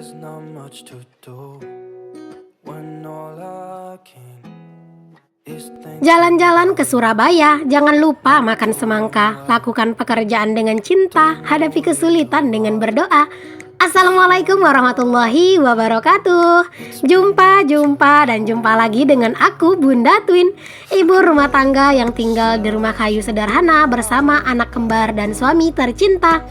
there's not much to do when all I can is think. Jalan-jalan ke Surabaya, jangan lupa makan semangka, lakukan pekerjaan dengan cinta, hadapi kesulitan dengan berdoa. Assalamualaikum warahmatullahi wabarakatuh. Jumpa lagi dengan aku Bunda Twin, ibu rumah tangga yang tinggal di rumah kayu sederhana bersama anak kembar dan suami tercinta.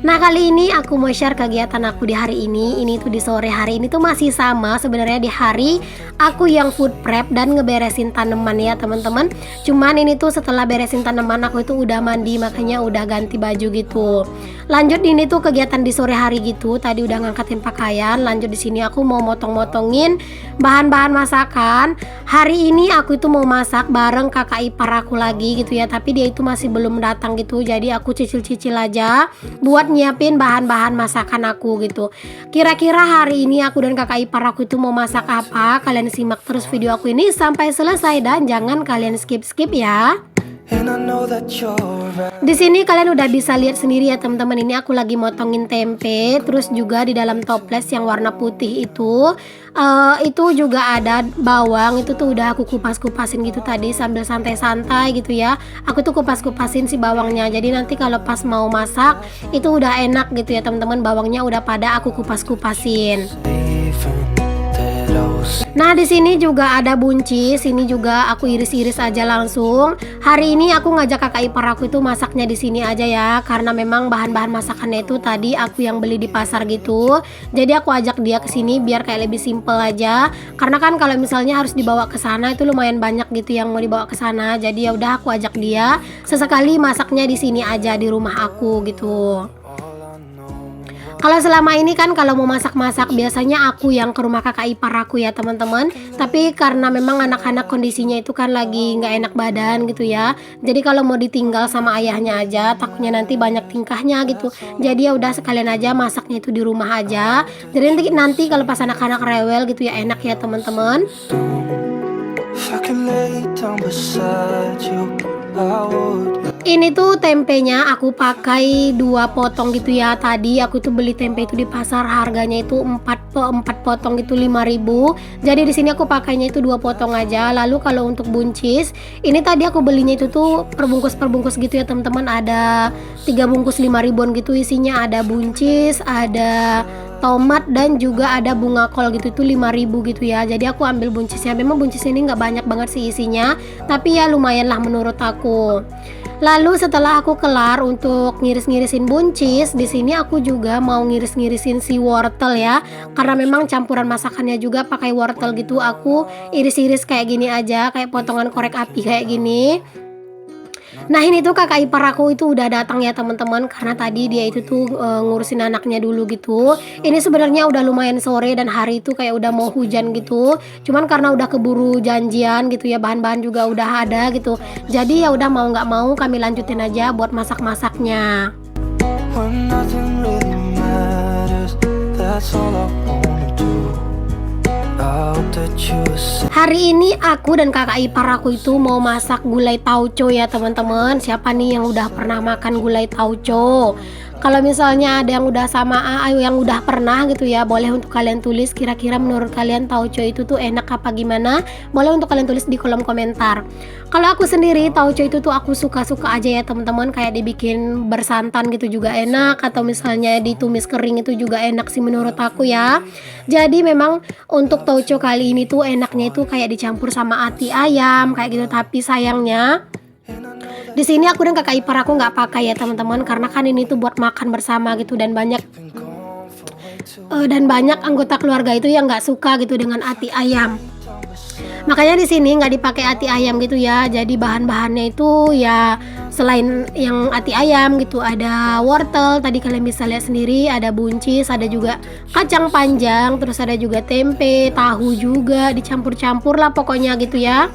Nah, kali ini aku mau share kegiatan aku di hari ini. Ini tuh di sore hari ini tuh masih sama sebenarnya di hari aku yang food prep dan ngeberesin tanaman ya teman-teman. Cuman ini tuh setelah beresin tanaman aku itu udah mandi, makanya udah ganti baju gitu. Lanjut ini tuh kegiatan di sore hari gitu. Tadi udah ngangkatin pakaian. Lanjut di sini aku mau motong-motongin bahan-bahan masakan. Hari ini aku itu mau masak bareng kakak ipar aku lagi gitu ya. Tapi dia itu masih belum datang gitu. Jadi aku cicil-cicil aja buat nyiapin bahan-bahan masakan aku gitu. Kira-kira hari ini aku dan kakak ipar aku itu mau masak apa? Kalian simak terus video aku ini sampai selesai dan jangan kalian skip-skip ya. And I know that you're right. Di sini kalian udah bisa lihat sendiri ya teman-teman, ini aku lagi motongin tempe, terus juga di dalam toples yang warna putih itu juga ada bawang, itu tuh udah aku kupas-kupasin gitu tadi sambil santai-santai gitu ya. Aku tuh kupas-kupasin si bawangnya. Jadi nanti kalau pas mau masak itu udah enak gitu ya teman-teman, bawangnya udah pada aku kupas-kupasin. Even that I was Nah, di sini juga ada buncis, ini juga aku iris-iris aja langsung. Hari ini aku ngajak kakak ipar aku itu masaknya di sini aja ya, karena memang bahan-bahan masakannya itu tadi aku yang beli di pasar gitu. Jadi aku ajak dia ke sini biar kayak lebih simple aja. Karena kan kalau misalnya harus dibawa ke sana itu lumayan banyak gitu yang mau dibawa ke sana. Jadi ya udah aku ajak dia sesekali masaknya di sini aja di rumah aku gitu. all I know. Kalau selama ini kan kalau mau masak-masak biasanya aku yang ke rumah kakak ipar aku ya teman-teman. Tapi karena memang anak-anak kondisinya itu kan lagi nggak enak badan gitu ya. Jadi kalau mau ditinggal sama ayahnya aja takutnya nanti banyak tingkahnya gitu. Jadi ya udah sekalian aja masaknya itu di rumah aja. Jadi nanti kalau pas anak-anak rewel gitu ya enak ya teman-teman. If I could lay down beside you, I would. Ini tuh tempenya aku pakai 2 potong gitu ya. Tadi aku tuh beli tempe itu di pasar, harganya itu 4 potong gitu 5.000. Jadi di sini aku pakainya itu 2 potong aja. Lalu kalau untuk buncis, ini tadi aku belinya itu tuh perbungkus gitu ya teman-teman. Ada 3 bungkus 5.000-an gitu isinya, ada buncis, ada tomat dan juga ada bunga kol gitu, itu 5.000 gitu ya. Jadi aku ambil buncisnya. Memang buncis ini nggak banyak banget sih isinya, tapi ya lumayan lah menurut aku. Lalu setelah aku kelar untuk ngiris-ngirisin buncis, di sini aku juga mau ngiris-ngirisin si wortel ya. Karena memang campuran masakannya juga pakai wortel gitu. Aku iris-iris kayak gini aja, kayak potongan korek api kayak gini. Nah, ini tuh kakak ipar aku itu udah datang ya teman-teman, karena tadi dia itu tuh ngurusin anaknya dulu gitu. Ini sebenarnya udah lumayan sore dan hari itu kayak udah mau hujan gitu. Cuman karena udah keburu janjian gitu ya, bahan-bahan juga udah ada gitu. Jadi ya udah mau nggak mau kami lanjutin aja buat masak-masaknya. When nothing really matters, that's all I wanna do. I hope that you accept. Hari ini aku dan kakak ipar aku itu mau masak gulai tauco ya teman-teman. Siapa nih yang udah pernah makan gulai tauco? Kalau misalnya ada yang udah yang udah pernah gitu ya, boleh untuk kalian tulis kira-kira menurut kalian tauco itu tuh enak apa gimana? Boleh untuk kalian tulis di kolom komentar. Kalau aku sendiri tauco itu tuh aku suka-suka aja ya teman-teman, kayak dibikin bersantan gitu juga enak, atau misalnya ditumis kering itu juga enak sih menurut aku ya. Jadi memang untuk tauco kali ini tuh enaknya itu kayak dicampur sama ati ayam kayak gitu, tapi sayangnya di sini aku dan kakak ipar aku nggak pakai ya teman-teman, karena kan ini tuh buat makan bersama gitu dan banyak anggota keluarga itu yang nggak suka gitu dengan ati ayam. Makanya di sini nggak dipakai ati ayam gitu ya. Jadi bahan-bahannya itu ya selain yang ati ayam gitu, ada wortel tadi kalian bisa lihat sendiri, ada buncis, ada juga kacang panjang, terus ada juga tempe, tahu juga dicampur-campur lah pokoknya gitu ya.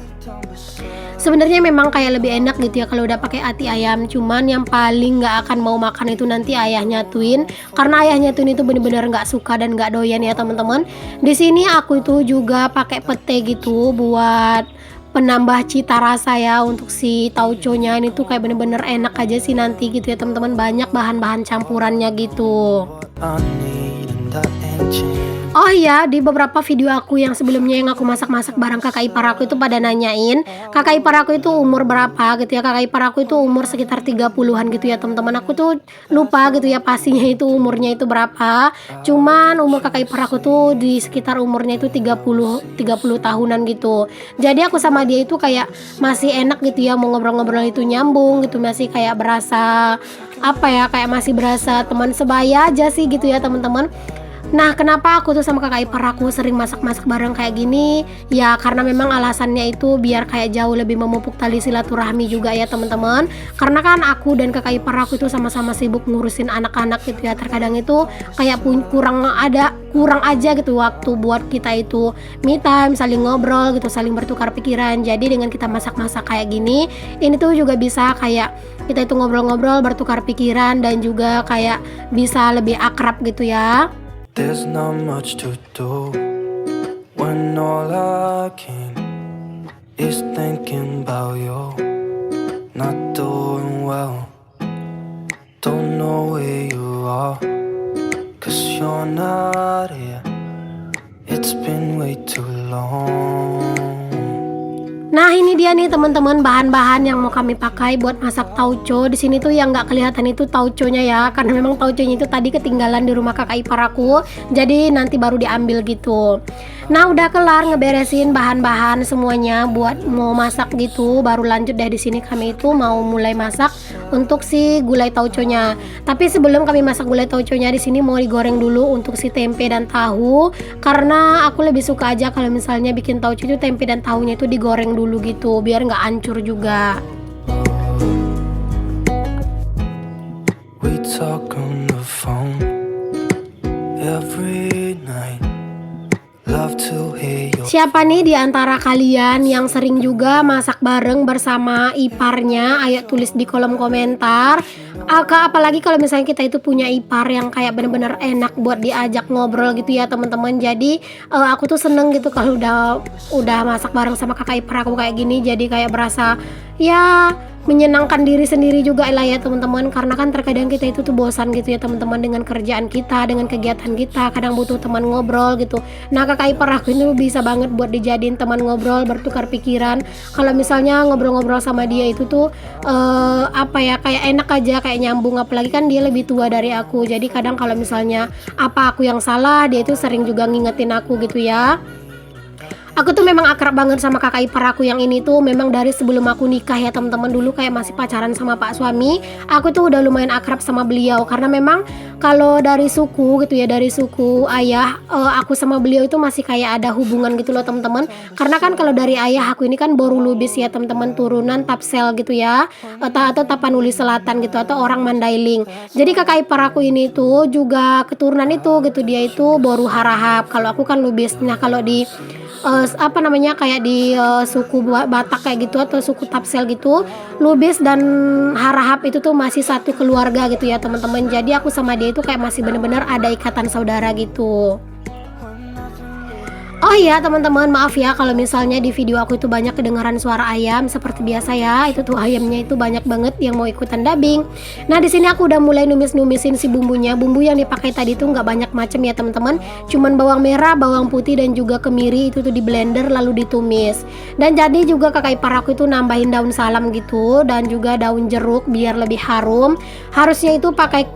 Sebenarnya memang kayak lebih enak gitu ya kalau udah pakai ati ayam. Cuman yang paling nggak akan mau makan itu nanti ayahnya Twin, karena ayahnya Twin itu bener-bener nggak suka dan nggak doyan ya teman-teman. Di sini aku itu juga pakai pete gitu buat penambah cita rasa ya untuk si tauconya. Ini tuh kayak bener-bener enak aja sih nanti gitu ya teman-teman, banyak bahan-bahan campurannya gitu. I need and that engine. Oh iya, di beberapa video aku yang sebelumnya yang aku masak-masak bareng kakak ipar aku itu pada nanyain kakak ipar aku itu umur berapa gitu ya. Kakak ipar aku itu umur sekitar 30-an gitu ya teman-teman. Aku tuh lupa gitu ya pastinya itu umurnya itu berapa. Cuman umur kakak ipar aku tuh di sekitar umurnya itu 30 tahunan gitu. Jadi aku sama dia itu kayak masih enak gitu ya, mau ngobrol-ngobrol itu nyambung gitu, masih kayak berasa apa ya, kayak masih berasa teman sebaya aja sih gitu ya teman-teman. Nah, kenapa aku tuh sama kakak ipar aku sering masak-masak bareng kayak gini? Ya, karena memang alasannya itu biar kayak jauh lebih memupuk tali silaturahmi juga ya teman-teman. Karena kan aku dan kakak ipar aku itu sama-sama sibuk ngurusin anak-anak gitu ya. Terkadang itu kayak kurang aja gitu waktu buat kita itu me time, saling ngobrol gitu, saling bertukar pikiran. Jadi dengan kita masak-masak kayak gini, ini tuh juga bisa kayak kita itu ngobrol-ngobrol, bertukar pikiran, dan juga kayak bisa lebih akrab gitu ya. There's not much to do when all I can is thinking about you. Not doing well, don't know where you are, 'cause you're not here. It's been way too long. Nah, ini dia nih teman-teman bahan-bahan yang mau kami pakai buat masak tauco. Di sini tuh yang nggak kelihatan itu tauconya ya, karena memang tauconya itu tadi ketinggalan di rumah kakak ipar aku. Jadi nanti baru diambil gitu. Nah, udah kelar ngeberesin bahan-bahan semuanya buat mau masak gitu. Baru lanjut deh di sini kami itu mau mulai masak untuk si gulai tauconya. Tapi sebelum kami masak gulai tauconya, di sini mau digoreng dulu untuk si tempe dan tahu. Karena aku lebih suka aja kalau misalnya bikin tauco itu tempe dan tahunya itu digoreng dulu gitu, biar nggak hancur juga. We talk on the phone every night. Love to hear your Siapa nih di antara kalian yang sering juga masak bareng bersama iparnya? Ayo tulis di kolom komentar. Apalagi kalau misalnya kita itu punya ipar yang kayak bener-bener enak buat diajak ngobrol gitu ya teman-teman. Jadi aku tuh seneng gitu kalau udah masak bareng sama kakak ipar aku kayak gini. Jadi kayak berasa ya menyenangkan diri sendiri juga lah ya teman-teman, karena kan terkadang kita itu tuh bosan gitu ya teman-teman dengan kerjaan kita, dengan kegiatan kita, kadang butuh teman ngobrol gitu. Nah, kakak ipar aku ini bisa banget buat dijadiin teman ngobrol, bertukar pikiran. Kalau misalnya ngobrol-ngobrol sama dia itu tuh apa ya, kayak enak aja, kayak nyambung, apalagi kan dia lebih tua dari aku. Jadi kadang kalau misalnya apa aku yang salah, dia itu sering juga ngingetin aku gitu ya. Aku tuh memang akrab banget sama kakak ipar aku yang ini tuh memang dari sebelum aku nikah ya teman-teman. Dulu kayak masih pacaran sama pak suami, aku tuh udah lumayan akrab sama beliau. Karena memang kalau dari suku gitu ya, dari suku ayah, aku sama beliau itu masih kayak ada hubungan gitu loh teman-teman. Karena kan kalau dari ayah aku ini kan Boru Lubis ya teman-teman, turunan Tapsel gitu ya, atau Tapanuli Selatan gitu, atau orang Mandailing. Jadi kakak ipar aku ini tuh juga keturunan itu gitu, dia itu Boru Harahap. Kalau aku kan Lubis. Nah, kalau di apa namanya kayak di suku Batak kayak gitu, atau suku Tapsel gitu, Lubis dan Harahap itu tuh masih satu keluarga gitu ya teman-teman. Jadi aku sama dia itu kayak masih bener-bener ada ikatan saudara gitu. Oh iya teman-teman, maaf ya kalau misalnya di video aku itu banyak kedengaran suara ayam. Seperti biasa ya, itu tuh ayamnya itu banyak banget yang mau ikutan dubbing. Nah, di sini aku udah mulai numis-numisin si bumbunya. Bumbu yang dipakai tadi tuh nggak banyak macam ya teman-teman. Cuman bawang merah, bawang putih, dan juga kemiri itu tuh di blender lalu ditumis. Dan jadi juga kakak ipar aku itu nambahin daun salam gitu, dan juga daun jeruk biar lebih harum. Harusnya itu pakai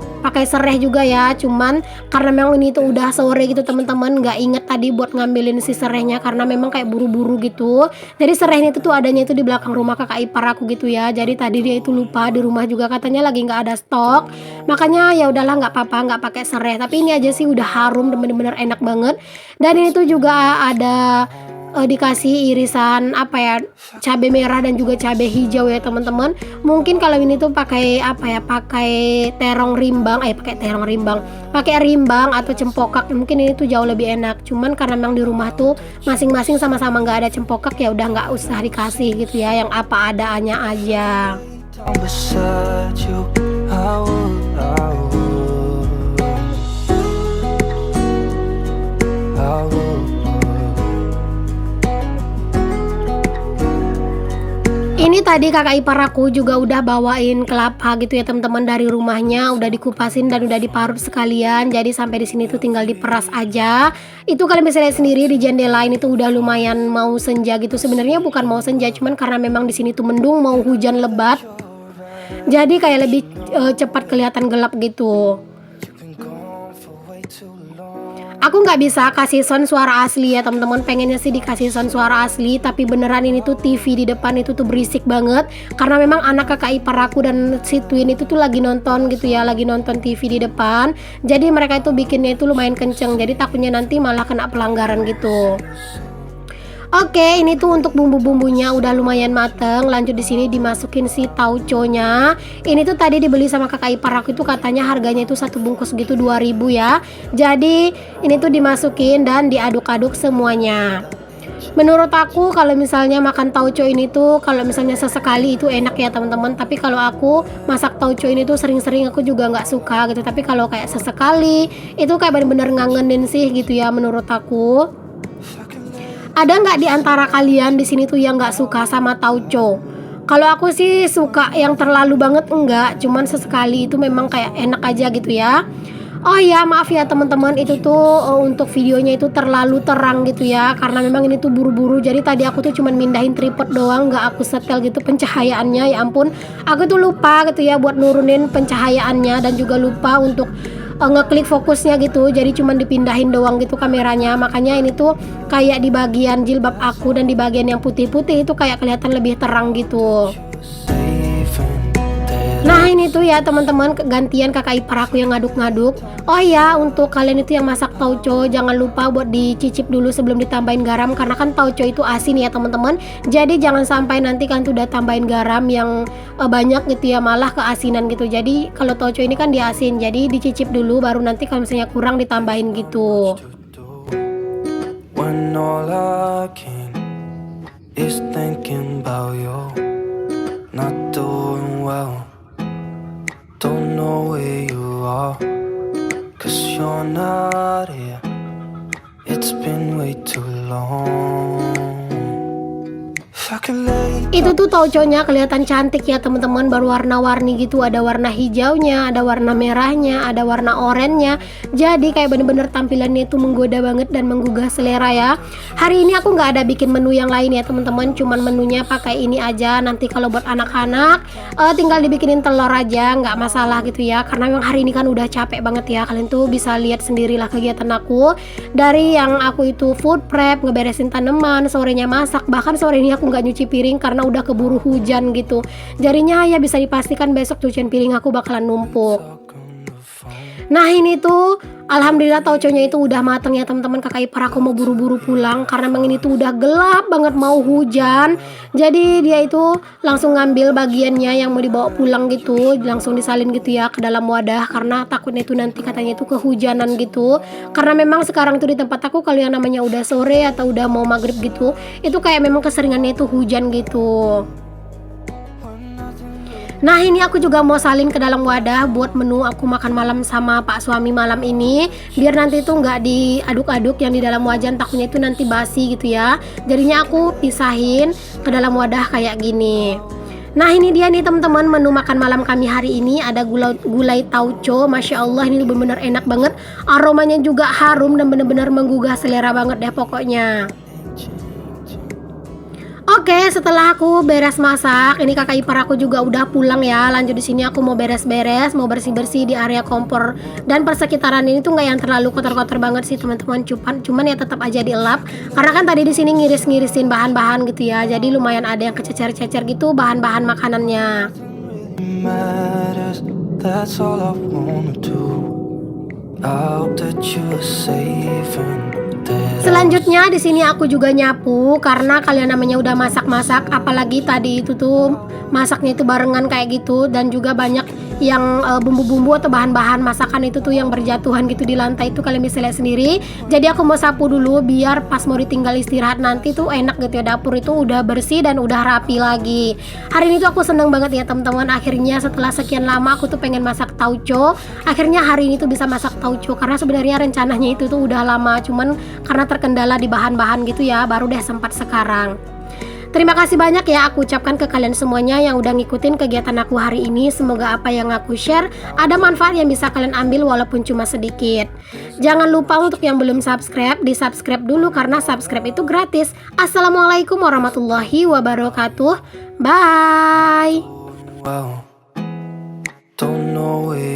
serai juga ya, cuman karena memang ini tuh udah sore gitu teman-teman, nggak inget tadi buat ngambilin si serainya karena memang kayak buru-buru gitu. Jadi serainya itu tuh adanya itu di belakang rumah kakak ipar aku gitu ya. Jadi tadi dia itu lupa, di rumah juga katanya lagi nggak ada stok, makanya ya udahlah nggak apa-apa nggak pakai serai. Tapi ini aja sih udah harum dan bener-bener enak banget. Dan ini tuh juga ada dikasih irisan apa ya, cabai merah dan juga cabai hijau ya teman-teman. Mungkin kalau ini tuh pakai apa ya, pakai pakai rimbang atau cempokak, mungkin ini tuh jauh lebih enak. Cuman karena memang di rumah tuh masing-masing sama-sama nggak ada cempokak, ya udah nggak usah dikasih gitu ya, yang apa adanya aja. beside you, I would, I would, I would. Ini tadi kakak ipar aku juga udah bawain kelapa gitu ya teman-teman dari rumahnya, udah dikupasin dan udah diparut sekalian. Jadi sampai di sini tuh tinggal diperas aja. Itu kalian bisa lihat sendiri di jendela ini tuh udah lumayan mau senja gitu. Sebenarnya bukan mau senja, cuman karena memang di sini tuh mendung, mau hujan lebat. Jadi kayak lebih cepat kelihatan gelap gitu. Aku nggak bisa kasih sound suara asli ya teman-teman, pengennya sih dikasih sound suara asli, tapi beneran ini tuh TV di depan itu tuh berisik banget karena memang anak kakak ipar aku dan si Twin itu tuh lagi nonton gitu ya, lagi nonton TV di depan. Jadi mereka itu bikinnya itu lumayan kenceng, jadi takutnya nanti malah kena pelanggaran gitu. Oke, ini tuh untuk bumbu-bumbunya udah lumayan mateng. Lanjut di sini dimasukin si tauconya. Ini tuh tadi dibeli sama kakak ipar aku itu katanya harganya itu satu bungkus gitu 2.000 ya. Jadi ini tuh dimasukin dan diaduk-aduk semuanya. Menurut aku kalau misalnya makan tauco ini tuh kalau misalnya sesekali itu enak ya teman-teman. Tapi kalau aku masak tauco ini tuh sering-sering aku juga nggak suka gitu. Tapi kalau kayak sesekali itu kayak bener-bener ngangenin sih gitu ya menurut aku. Ada nggak di antara kalian di sini tuh yang nggak suka sama tauco? Kalau aku sih suka, yang terlalu banget enggak, cuman sesekali itu memang kayak enak aja gitu ya. Oh ya maaf ya teman-teman, itu tuh untuk videonya itu terlalu terang gitu ya, karena memang ini tuh buru-buru. Jadi tadi aku tuh cuman mindahin tripod doang, nggak aku setel gitu pencahayaannya. Ya ampun, aku tuh lupa gitu ya buat nurunin pencahayaannya dan juga lupa untuk ngeklik fokusnya gitu, jadi cuman dipindahin doang gitu kameranya. Makanya ini tuh kayak di bagian jilbab aku dan di bagian yang putih-putih itu kayak kelihatan lebih terang gitu. Nah ini tuh ya teman-teman, gantian kakak ipar aku yang ngaduk-ngaduk. Oh ya, untuk kalian itu yang masak tauco jangan lupa buat dicicip dulu sebelum ditambahin garam, karena kan tauco itu asin ya teman-teman. Jadi jangan sampai nanti kan tuh udah tambahin garam yang banyak gitu ya, malah keasinan gitu. Jadi kalau tauco ini kan diasin, jadi dicicip dulu baru nanti kalau misalnya kurang ditambahin gitu. When all I can is thinking about you, not doing well. Don't know where you are, 'cause you're not here. It's been way too long. If I could lay Itu tuh tauconya kelihatan cantik ya teman-teman, baru warna-warni gitu, ada warna hijaunya, ada warna merahnya, ada warna oranye. Jadi kayak bener-bener tampilannya itu menggoda banget dan menggugah selera ya. Hari ini aku nggak ada bikin menu yang lain ya teman-teman, cuman menunya pakai ini aja. Nanti kalau buat anak-anak tinggal dibikinin telur aja, nggak masalah gitu ya, karena memang hari ini kan udah capek banget ya. Kalian tuh bisa lihat sendirilah kegiatan aku, dari yang aku itu food prep, ngeberesin tanaman, sorenya masak, bahkan sore ini aku nggak nyuci piring karena udah keburu hujan gitu. Jadinya ya bisa dipastikan besok cucian piring aku bakalan numpuk. Nah ini tuh alhamdulillah tauconya itu udah mateng ya teman-teman. Kakak ipar aku mau buru-buru pulang karena memang ini tuh udah gelap banget mau hujan. Jadi dia itu langsung ngambil bagiannya yang mau dibawa pulang gitu, langsung disalin gitu ya ke dalam wadah, karena takutnya itu nanti katanya itu kehujanan gitu. Karena memang sekarang tuh di tempat aku kalau yang namanya udah sore atau udah mau maghrib gitu, itu kayak memang keseringannya itu hujan gitu. Nah ini aku juga mau salin ke dalam wadah buat menu aku makan malam sama pak suami malam ini, biar nanti itu nggak diaduk-aduk yang di dalam wajan, takutnya itu nanti basi gitu ya. Jadinya aku pisahin ke dalam wadah kayak gini. Nah ini dia nih teman-teman, menu makan malam kami hari ini ada gulai tauco. Masya Allah ini bener-bener enak banget, aromanya juga harum dan bener-bener menggugah selera banget deh pokoknya. Oke, setelah aku beres masak, ini kakak ipar aku juga udah pulang ya. Lanjut di sini aku mau beres-beres, mau bersih-bersih di area kompor dan persekitaran ini tuh nggak yang terlalu kotor-kotor banget sih teman-teman. Cuman ya tetap aja dielap, karena kan tadi di sini ngiris-ngirisin bahan-bahan gitu ya. Jadi lumayan ada yang kececer-cecer gitu bahan-bahan makanannya. matters, that's all I wanna do. I hope that you're safe and that Selanjutnya di sini aku juga nyapu, karena kalian namanya udah masak-masak, apalagi tadi itu tuh masaknya itu barengan kayak gitu, dan juga banyak yang bumbu-bumbu atau bahan-bahan masakan itu tuh yang berjatuhan gitu di lantai, itu kalian bisa lihat sendiri. Jadi aku mau sapu dulu biar pas mau ditinggal istirahat nanti tuh enak gitu ya, dapur itu udah bersih dan udah rapi lagi. Hari ini tuh aku seneng banget ya teman-teman, akhirnya setelah sekian lama aku tuh pengen masak tauco, akhirnya hari ini tuh bisa masak tauco, karena sebenarnya rencananya itu tuh udah lama, cuman karena terkendala di bahan-bahan gitu ya, baru deh sempat sekarang. Terima kasih banyak ya aku ucapkan ke kalian semuanya yang udah ngikutin kegiatan aku hari ini. Semoga apa yang aku share ada manfaat yang bisa kalian ambil walaupun cuma sedikit. Jangan lupa untuk yang belum subscribe, di subscribe dulu karena subscribe itu gratis. Assalamualaikum warahmatullahi wabarakatuh. Bye. Well, don't know where